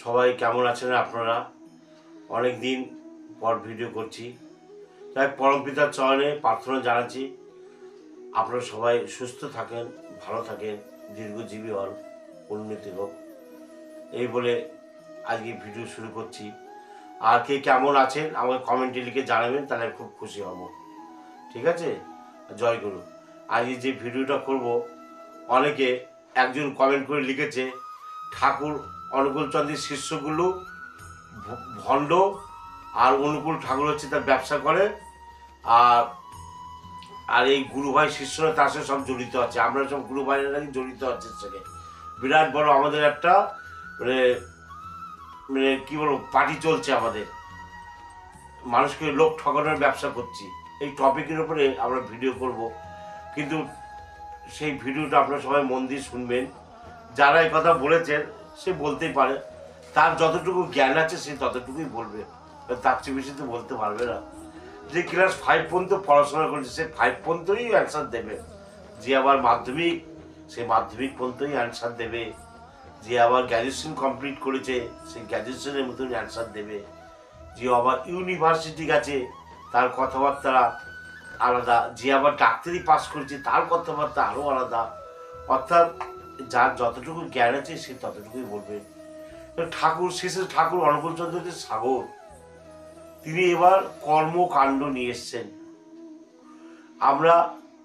সবাই কেমন আছেন আপনারা? অনেক দিন পর ভিডিও করছি, তাই পরমপিতার চরণে প্রার্থনা জানাচ্ছি আপনারা সবাই সুস্থ থাকেন, ভালো থাকেন, দীর্ঘজীবী হন, উন্নতি হোক। এই বলে আজকে ভিডিও শুরু করছি। আর কে কেমন আছেন আমাকে কমেন্টে লিখে জানাবেন, তাহলে খুব খুশি হব। ঠিক আছে? জয় গুরু। আজকে যে ভিডিওটা করব, অনেকে একজন কমেন্ট করে লিখেছে ঠাকুর অনুকূল চন্দ্রের শিষ্যগুলো ভণ্ড, আর অনুকূল ঠাকুর হচ্ছে তার ব্যবসা করে, আর আর এই গুরুভাই শিষ্যরা তার সাথে সব জড়িত আছে। আমরা সব গুরুভাইরা নাকি জড়িত আছে সেখানে। বিরাট বড় আমাদের একটা মানে মানে কি বলবো পার্টি চলছে আমাদের, মানুষকে লোক ঠকানোর ব্যবসা করছি। এই টপিকের উপরে আমরা ভিডিও করব, কিন্তু সেই ভিডিওটা আপনারা সবাই মন দিয়ে শুনবেন। যারা এই কথা বলেছেন সে বলতেই পারে, তার যতটুকু জ্ঞান আছে সে ততটুকুই বলবে, তার চেয়ে বেশি তো বলতে পারবে না। যে ক্লাস 5 পর্যন্ত পড়াশোনা করেছে সে 5 পর্যন্তই অ্যান্সার দেবে, যে আবার মাধ্যমিক সে মাধ্যমিক পর্যন্তই অ্যান্সার দেবে, যে আবার গ্র্যাজুয়েশন কমপ্লিট করেছে সে গ্র্যাজুয়েশনের মতন অ্যান্সার দেবে, যে আবার ইউনিভার্সিটি গেছে তার কথাবার্তা আলাদা, যে আবার ডাক্তারি পাস করেছে তার কথাবার্তা আরও আলাদা। অর্থাৎ যার যতটুকু জ্ঞান আছে সে ততটুকুই বলবে। ঠাকুর শেষে ঠাকুর অনুকূল চন্দ্রের সাগর, তিনি এবার কর্মকাণ্ড নিয়ে এসছেন। আমরা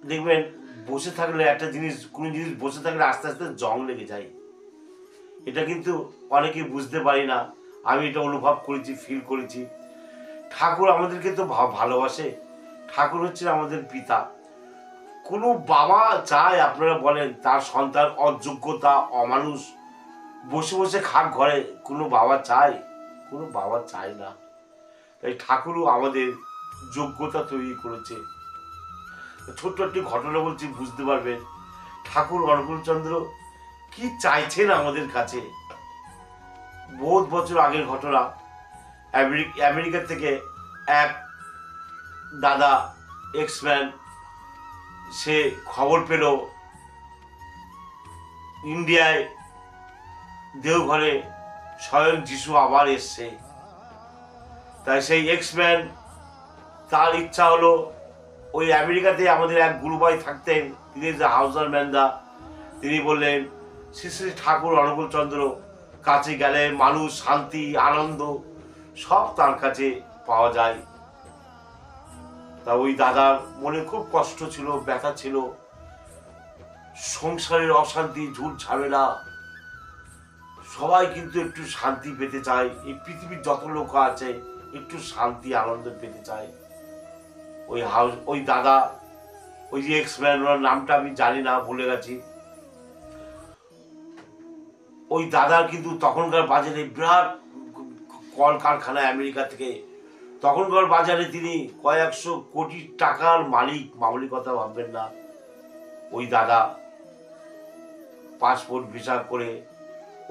দেখবেন বসে থাকলে একটা জিনিস, কোনো জিনিস বসে থাকলে আস্তে আস্তে জং লেগে যায়। এটা কিন্তু অনেকে বুঝতে পারি না, আমি এটা অনুভব করেছি, ফিল করেছি। ঠাকুর আমাদেরকে তো ভালোবাসে, ঠাকুর হচ্ছে আমাদের পিতা। কোনো বাবা চায়, আপনারা বলেন, তার সন্তান অযোগ্যতা অমানুষ বসে বসে খাক ঘরে? কোনো বাবা চায়? কোনো বাবা চায় না। তাই ঠাকুরও আমাদের যোগ্যতা তৈরি করেছে। ছোট্ট একটি ঘটনা বলছি, বুঝতে পারবেন ঠাকুর অনুকূলচন্দ্র কি চাইছেন আমাদের কাছে। বহুত বছর আগের ঘটনা। আমেরিকা থেকে এক দাদা এক্সম্যান, সে খবর পেল ইন্ডিয়ায় দেওঘরে স্বয়ং যিশু আবার এসছে। তাই সেই এক্সম্যান, তার ইচ্ছা হলো, ওই আমেরিকাতে আমাদের এক গুরুভাই থাকতেন, তিনি যে হাউজার ম্যানদা, তিনি বললেন শ্রী শ্রী ঠাকুর অনুকূলচন্দ্র কাছে গেলে মানুষ শান্তি আনন্দ সব তার কাছে পাওয়া যায়। তা ওই দাদার মনে খুব কষ্ট ছিল, ব্যথা ছিল, সংসারের অশান্তি ঝুট ঝামেলা, সবাই কিন্তু একটু শান্তি পেতে চায়। এই পৃথিবীর যত লোক আছে একটু শান্তি আনন্দ পেতে চায়। ওই দাদা, ওই যে এক্সম্যান, ওনার নামটা আমি জানি না, ভুলে গেছি। ওই দাদার কিন্তু তখনকার বাজারে বিরাট কলকারখানা, আমেরিকা থেকে তখনকার বাজারে তিনি কয়েকশো কোটি টাকার মালিক, মামুলি কথা ভাববেন না। ওই দাদা পাসপোর্ট ভিসা করে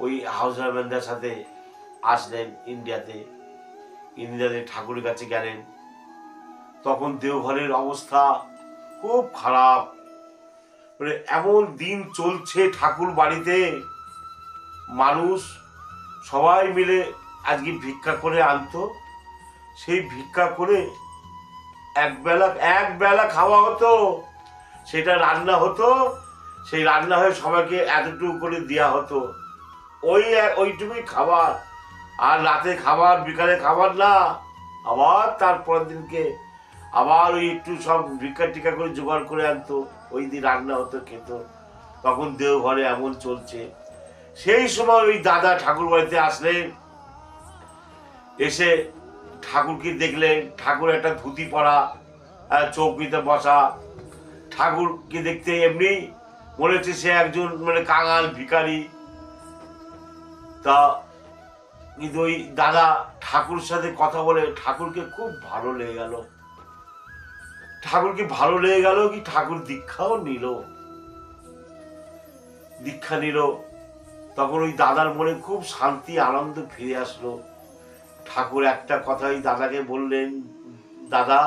ওই হাউজার ম্যানদের সাথে আসলেন ইন্ডিয়াতে ঠাকুরের কাছে গেলেন। তখন দেওঘরের অবস্থা খুব খারাপ, মানে এমন দিন চলছে ঠাকুর বাড়িতে, মানুষ সবাই মিলে আজকে ভিক্ষা করে আনতো। সেই ভিক্ষা করে এক বেলা খাওয়া হতো, সেটা রান্না হতো, সেই রান্না হয়ে সবাইকে এতটুকু করে দেওয়া হতো। ওইটুকুই খাবার, আর রাতে খাবার, বিকালে খাবার না। আবার তারপরের দিনকে আবার ওই একটু সব ভিক্ষা টিকা করে জোগাড় করে আনতো, ওই দিন রান্না হতো, খেত। তখন দেওঘরে এমন চলছে। সেই সময় ওই দাদা ঠাকুর বাড়িতে আসলেন, এসে ঠাকুরকে দেখলেন। ঠাকুর একটা ধুতি পরা, চৌকিতে বসা। ঠাকুরকে দেখতে এমনি মনে হচ্ছে সে একজন মানে কাঙাল ভিখারি। তা কিন্তু ওই দাদা ঠাকুরের সাথে কথা বলে ঠাকুরকে খুব ভালো লেগে গেল। ঠাকুরকে ভালো লেগে গেল কি, ঠাকুর দীক্ষাও নিল। দীক্ষা নিল, তখন ওই দাদার মনে খুব শান্তি আনন্দ ফিরে আসলো। ঠাকুর একটা কথাই দাদাকে বললেন, দাদা,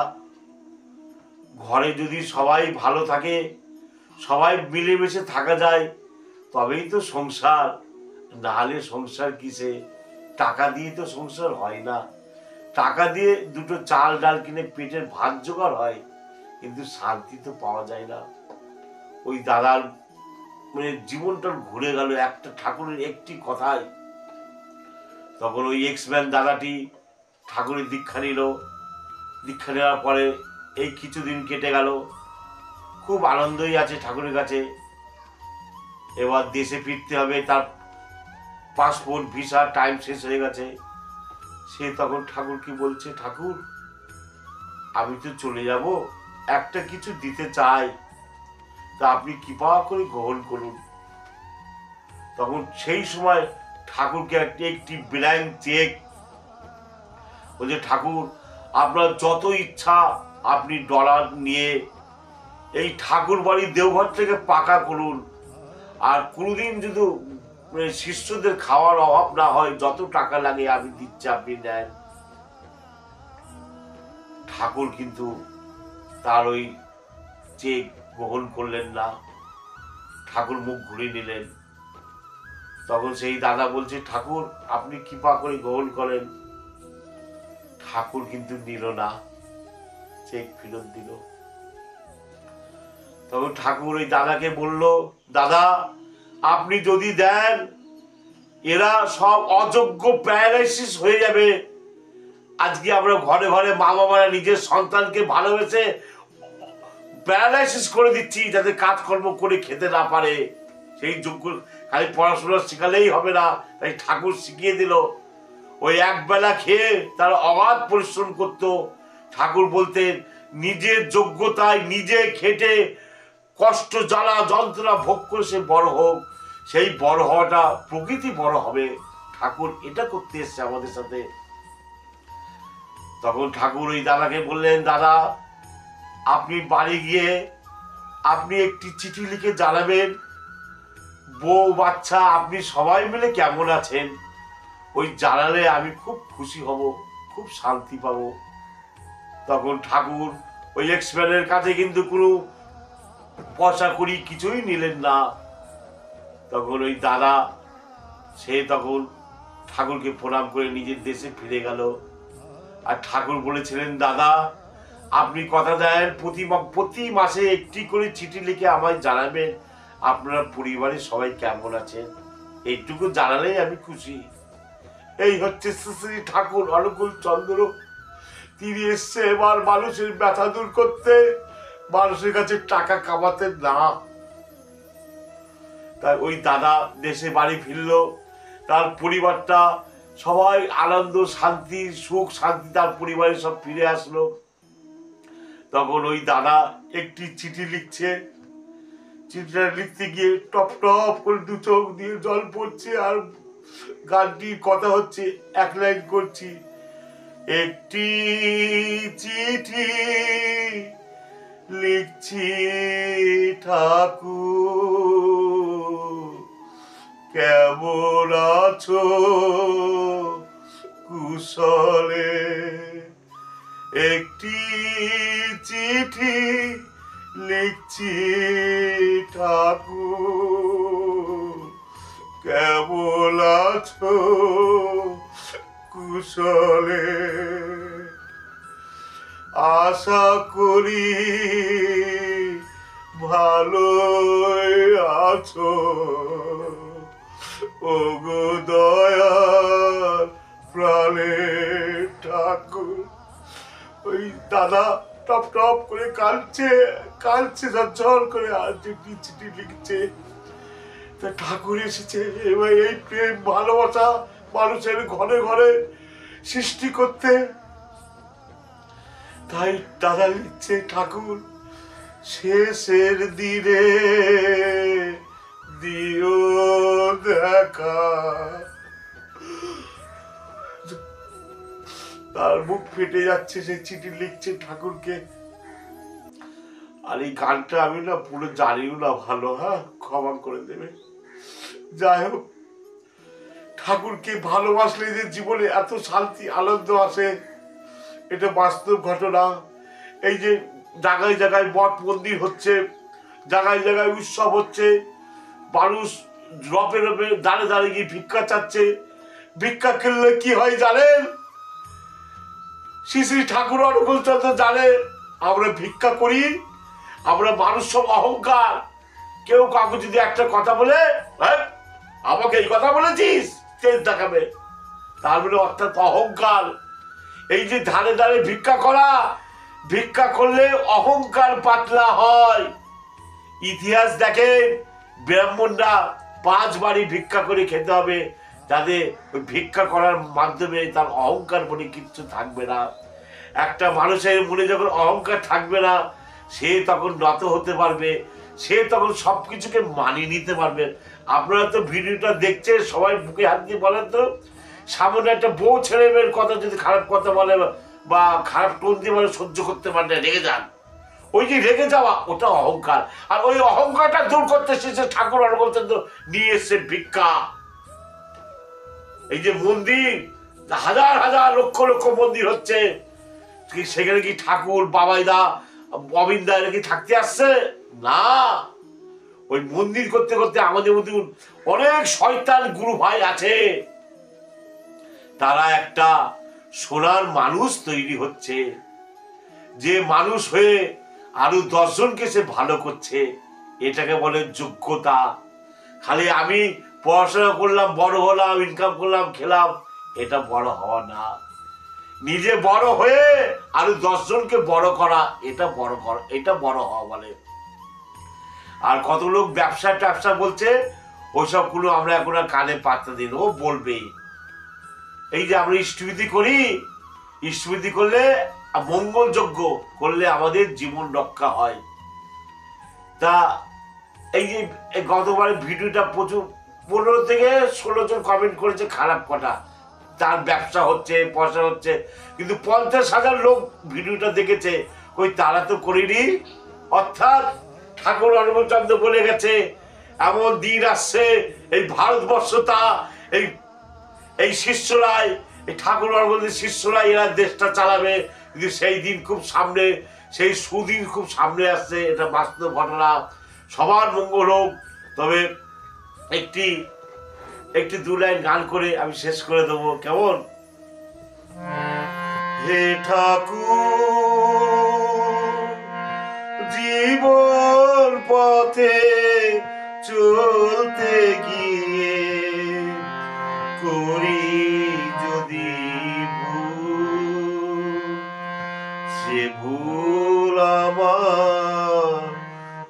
ঘরে যদি সবাই ভালো থাকে, সবাই মিলেমিশে থাকা যায়, তবেই তো সংসার, না হলে সংসার কিসে? টাকা দিয়ে তো সংসার হয় না, টাকা দিয়ে দুটো চাল ডাল কিনে পেটের ভাত জোগাড় হয়, কিন্তু শান্তি তো পাওয়া যায় না। ওই দাদার মানে জীবনটা ঘুরে গেল একটা ঠাকুরের একটি কথায়। তখন ওই এক্সম্যান দাদাটি ঠাকুরের দীক্ষা নিল। দীক্ষা নেওয়ার পরে এই কিছুদিন কেটে গেল, খুব আনন্দই আছে ঠাকুরের কাছে। এবার দেশে ফিরতে হবে, তার পাসপোর্ট ভিসা টাইম শেষ হয়ে গেছে। সে তখন ঠাকুরকে বলছে, ঠাকুর আমি তো চলে যাব, একটা কিছু দিতে চাই, তা আপনি কৃপা করে গ্রহণ করুন। তখন সেই সময় ঠাকুরকে একটি ব্ল্যাঙ্ক চেক বলছে, ঠাকুর আপনার যত ইচ্ছা আপনি ডলার নিয়ে এই ঠাকুর বাড়ির দেওঘর থেকে পাকা করুন, আর কোনোদিন যদি শিষ্যদের খাওয়ার অভাব না হয়, যত টাকা লাগে আমি দিচ্ছি, আপনি নেন। ঠাকুর কিন্তু তার ওই চেক গ্রহণ করলেন না, ঠাকুর মুখ ঘুরিয়ে নিলেন। তখন সেই দাদা বলছে, ঠাকুর আপনি কৃপা করে গ্রহণ করেন। ঠাকুর কিন্তু নিল না, চেক ফেরত দিল। তখন ঠাকুর ওই দাদাকে বলল, দাদা আপনি যদি দেন এরা সব অযোগ্য প্যারালাইসিস হয়ে যাবে। আজকে আমরা ঘরে ঘরে মা বাবারা নিজের সন্তানকে ভালোবেসে প্যারালাইসিস করে দিচ্ছি, যাতে কাজকর্ম করে খেতে না পারে। সেই যোগ্য খালি পড়াশোনা শেখালেই হবে না, তাই ঠাকুর শিখিয়ে দিল। ওই একবেলা খেয়ে তারা অগাধ পরিশ্রম করত। ঠাকুর বলতেন, নিজের যোগ্যতায় নিজে খেটে কষ্ট জ্বালা যন্ত্রণা ভোগ করে সে বড় হোক, সেই বড় হওয়াটা প্রকৃতি বড় হবে। ঠাকুর এটা করতে এসছে আমাদের সাথে। তখন ঠাকুর ওই দাদাকে বললেন, দাদা আপনি বাড়ি গিয়ে আপনি একটি চিঠি লিখে জানাবেন, বউ বাচ্চা আপনি সবাই মিলে কেমন আছেন। ওই জানালে আমি খুব খুশি হব, খুব শান্তি পাব। তখন ঠাকুর ওই এক্সম্যানের কাছে কিন্তু কোনো পয়সা করি কিছুই নিলেন না। তখন ওই দাদা সে তখন ঠাকুরকে প্রণাম করে নিজের দেশে ফিরে গেল। আর ঠাকুর বলেছিলেন, দাদা আপনি কথা দেন প্রতি মাসে একটি করে চিঠি লিখে আমায় জানাবেন আপনার পরিবারের সবাই কেমন আছেন, এইটুকু জানালেই আমি খুশি। এই হচ্ছে শ্রী ঠাকুর অনুকূল চন্দ্র। তিনি এসছে এবার মানুষের ব্যথা দূর করতে, মানুষের কাছে টাকা কামাতে না। তাই ওই দাদা দেশে বাড়ি ফিরল, তার পরিবারটা সবাই আনন্দ শান্তি সুখ শান্তি, তার পরিবারের সব ফিরে আসলো। তখন ওই দাদা একটি চিঠি লিখছে, চিঠিটা লিখতে গিয়ে টপ টপ করে দু চোখ দিয়ে জল পড়ছে, আর গানটির কথা হচ্ছে, এক লাইন করছি, একটি চিঠি লিখছি ঠাকুর, কেমন আছো কুশলে। একটি চিঠি লিখছি ঠাকুর, কেমন আছো কুশলে। আশা করি ভালো আছো, ওগো দয়াল প্রাণের ঠাকুর। ওই দাদা টপ টপ করে কাঁদছে ঝরঝর করে, আর চিঠি লিখছে। তা ঠাকুর এসেছে এবার এই প্রেম ভালোবাসা মানুষের ঘরে ঘরে সৃষ্টি করতে। তাই দাদা লিখছে, ঠাকুর শেষের দিনে দিও দেখা। তার মুখ ফেটে যাচ্ছে, সে চিঠি লিখছে ঠাকুরকে। আর এই গানটা আমি না পুরো জানিও না ভালো, হ্যাঁ ক্ষমা করে দেবে। যাই হোক, ঠাকুরকে ভালোবাসলে যে জীবনে এত শান্তি আনন্দ আসে, এটা বাস্তব ঘটনা। এই যে জায়গায় জায়গায় মঠ মন্দির হচ্ছে, জায়গায় জায়গায় উৎসব হচ্ছে, মানুষ রবে রবে দাঁড়ে দাঁড়িয়ে গিয়ে ভিক্ষা চাচ্ছে, ভিক্ষা করলে কি হয় জানেন? শ্রী শ্রী ঠাকুর অনুকূল চন্দ্র জানে আমরা ভিক্ষা করি, আমরা মানুষ সব অহংকার। কেউ কাউকে যদি একটা কথা বলে, হ্যাঁ আমাকে এই কথা বলেছিস, তেজ দেখাবে, তার বলে অর্থাৎ অহংকার। এই যে ধারে ধারে ভিক্ষা করা, ভিক্ষা করলে অহংকার পাতলা হয়। ইতিহাস দেখেন, ব্রাহ্মণরা 5 বাড়ি ভিক্ষা করে খেতে হবে, যাতে ওই ভিক্ষা করার মাধ্যমে তার অহংকার বলে কিচ্ছু থাকবে না। একটা মানুষের মনে যখন অহংকার থাকবে না, সে তখন নত হতে পারবে, সে তখন সবকিছুকে মানিয়ে নিতে পারবে। আপনারা তো ভিডিওটা দেখছেন, সবাই বুকে হাত দিয়ে বলেন তো, সামনে একটা বউ ছেলে মেয়ের কথা যদি খারাপ কথা বলে বা খারাপ টোন দিয়ে বলে, সহ্য করতে পারে না, রেগে যান। ওই যে রেগে যাওয়া, ওটা অহংকার। আর ওই অহংকারটা দূর করতে শেষে ঠাকুর অনুকূল নিয়ে এসছে ভিক্ষা। এই যে মন্দির, হাজার হাজার লক্ষ লক্ষ মন্দির হচ্ছে, সেখানে কি ঠাকুর বাবাইদা অবিন্দা এরা কি থাকতে আসছে না? ওই মন্দির করতে করতে আমাদের মধ্যে অনেক শয়তান গুরু ভাই আছে, তারা একটা সোনার মানুষ তৈরি হচ্ছে, যে মানুষ হয়ে আরো 10 জনকে সে ভালো করছে। এটাকে বলে যোগ্যতা। খালি আমি পড়াশোনা করলাম, বড় হলাম, ইনকাম করলাম, খেলাম, এটা বড় হওয়া না। নিজে বড় হয়ে আরো 10 জনকে বড় করা, এটা বড় করা, এটা বড় হওয়া বলে। আর কত লোক ব্যবসা ট্যাবসা বলছে, ওইসব গুলো আমরা এখন আর কানে পাত্তা দিই না, ও বলবেই। এই যে আমরা ইষ্টবিধি করি, ইষ্টবিধি করলে মঙ্গলযজ্ঞ করলে আমাদের জীবন রক্ষা হয়। তা এই যে গতবারের ভিডিওটা প্রচুর 15 থেকে 16 জন কমেন্ট করেছে খারাপ কথা, তার ব্যবসা হচ্ছে, পয়সা হচ্ছে, কিন্তু 50,000 লোক ভিডিওটা দেখেছে। কই তারা তো করিনি। অর্থাৎ ঠাকুর অনুকূল চন্দ্র বলে গেছে, এমন দিন আসছে এই ভারতবর্ষটা, এই শিষ্যরাই, এই ঠাকুর অনুকূলের শিষ্যরাই এরা দেশটা চালাবে। কিন্তু সেই দিন খুব সামনে, সেই সুদিন খুব সামনে আসছে, এটা বাস্তব ঘটনা। সবার মঙ্গল হোক। তবে একটি 2 লাইন গান করে আমি শেষ করে দেবো, কেমন? হে ঠাকুর, জীবন পথে চলতে গিয়ে করি যদি ভুল, সে ভুল আমার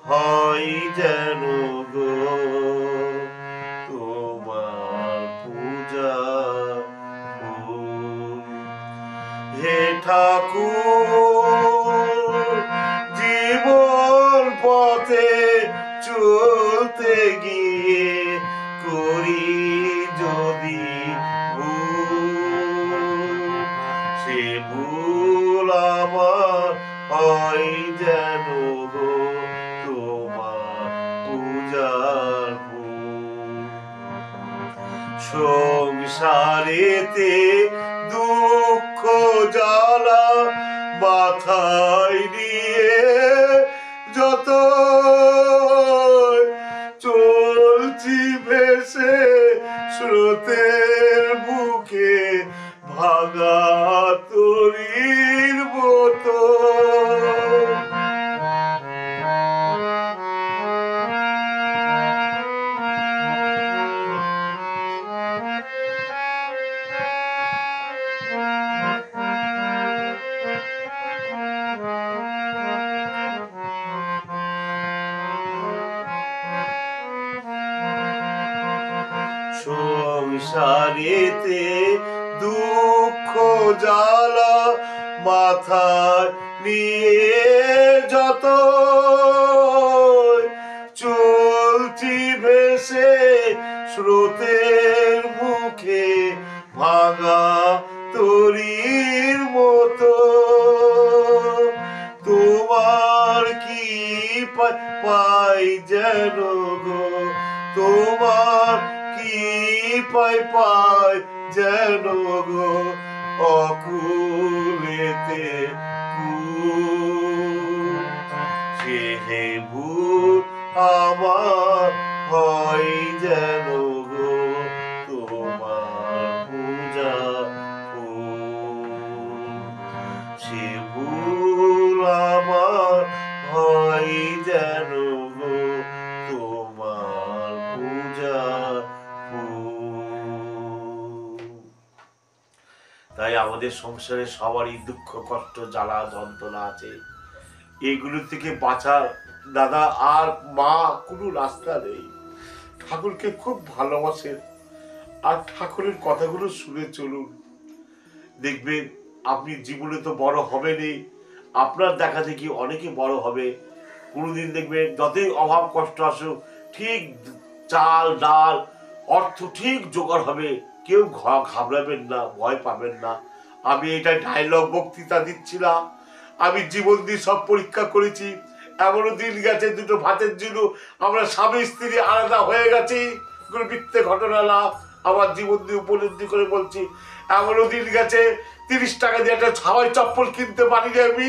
হয় যেন গো তোমার পূজা ফুল। হে ঠাকুর, জীবন পথে চলতে গিয়ে করি যদি ভুল, সে ভুল আমার হয় যেন গো তোমার পূজার ভুল। সংসারেতে দুঃখ জ্বালা মাথায় নিয়ে যত চলছি ভেসে স্রোতের বুকে ভাঙা তরির মতো, সংসারেতে দুঃখ জ্বালা মাথায় নিয়ে যত চলছি ভেসে স্রোতের মুখে ভাঙা তরির মতো, তোমার কি পাই যেন গো, তোমার কি পাই যেন গো অকুলেতে কুল, সে ভুল আমার হয় যেন গো তোমার চাই যেন গো তোমার পূজার ফুল। তাই আমাদের সংসারে সবারই দুঃখ কষ্ট জ্বালা যন্ত্রণা আছে, এগুলো থেকে বাঁচার দাদা আর মা কোনো রাস্তা নেই। ঠাকুরকে খুব ভালোবাসেন আর ঠাকুরের কথাগুলো শুনে চলুন, দেখবেন আপনি জীবনে তো বড় হবেনই, আপনার দেখা দেখি অনেকে বড় হবে। কোনোদিন দেখবেন যতই অভাব কষ্ট আসুক, ঠিক চাল ডাল অর্থ ঠিক জোগাড় হবে, কেউ ঘাবড়াবেন না, ভয় পাবেন না। আমি এটা ডায়লগ বক্তৃতা দিচ্ছি না, আমি জীবন দিয়ে সব পরীক্ষা করেছি। এমনও দিন গেছে দুটো ভাতের জন্য আমরা স্বামী স্ত্রী আলাদা হয়ে গেছি, কোনো মিথ্যে ঘটনা না, আমার জীবন দিয়ে উপলব্ধি করে বলছি। এমনও দিন গেছে 30 টাকা দিয়ে একটা হাওয়াই চপ্পল কিনতে পারিনি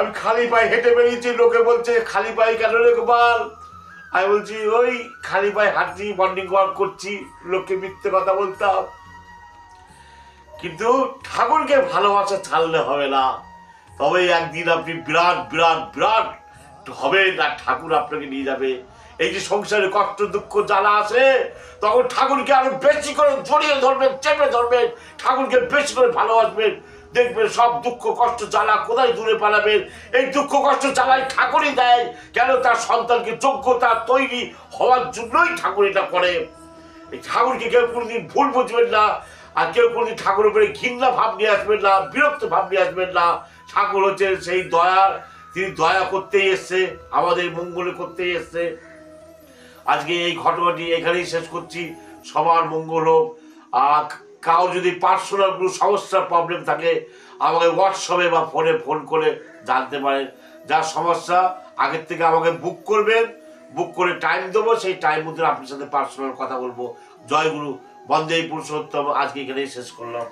আমি খালি পায়ে হেঁটে বেরিয়েছি, লোকে বলছে খালি পায়ে কেন রে গোপাল? আমি বলছি ওই খালি পায়ে হাঁটছি, মর্নিং ওয়াক করছি, লোককে মিথ্যে কথা বলতাম। কিন্তু ঠাকুরকে ভালোবাসা ছাড়লে হবে না, তবে একদিন আপনি বিরাট বিরাট বিরাট হবেন আর ঠাকুর আপনাকে নিয়ে যাবে। এই যে সংসারে কষ্ট দুঃখ জ্বালা আছে, তখন ঠাকুরকে আরো বেশি করে জড়িয়ে ধরবেন, চেপে ধরবেন, ঠাকুরকে বেশি করে ভালোবাসবেন, দেখবেন সব দুঃখ কষ্ট জ্বালা কোথায় দূরে পালাবেন। এই দুঃখ কষ্ট জ্বালাই ঠাকুরই দেয়, কেন? তার সন্তানকে যোগ্যতা তৈরি হওয়ার জন্যই ঠাকুর এটা করে। এই ঠাকুরকে কেউ কোনোদিন ভুল বুঝবেন না, আর কেউ কোনোদিন ঠাকুরের উপরে ঘৃণা ভাব নিয়ে আসবেন না, বিরক্ত ভাব নিয়ে আসবেন না। ঠাকুর হচ্ছে সেই দয়ার, তিনি দয়া করতেই এসছে, আমাদের মঙ্গল করতেই এসছে। আজকে এই ঘটনাটি এখানেই শেষ করছি। সবার মঙ্গল হোক। আর কাউ যদি পার্সোনাল কোনো সমস্যার প্রবলেম থাকে, আমাকে হোয়াটসঅ্যাপে বা ফোনে ফোন করে জানতে পারেন। যার সমস্যা আগের থেকে আমাকে বুক করবেন, বুক করে টাইম দেবো, সেই টাইম মধ্যে আপনার সাথে পার্সোনাল কথা বলবো। জয় গুরু, বন্দে পুরুষোত্তম। আজকে এখানেই শেষ করলাম।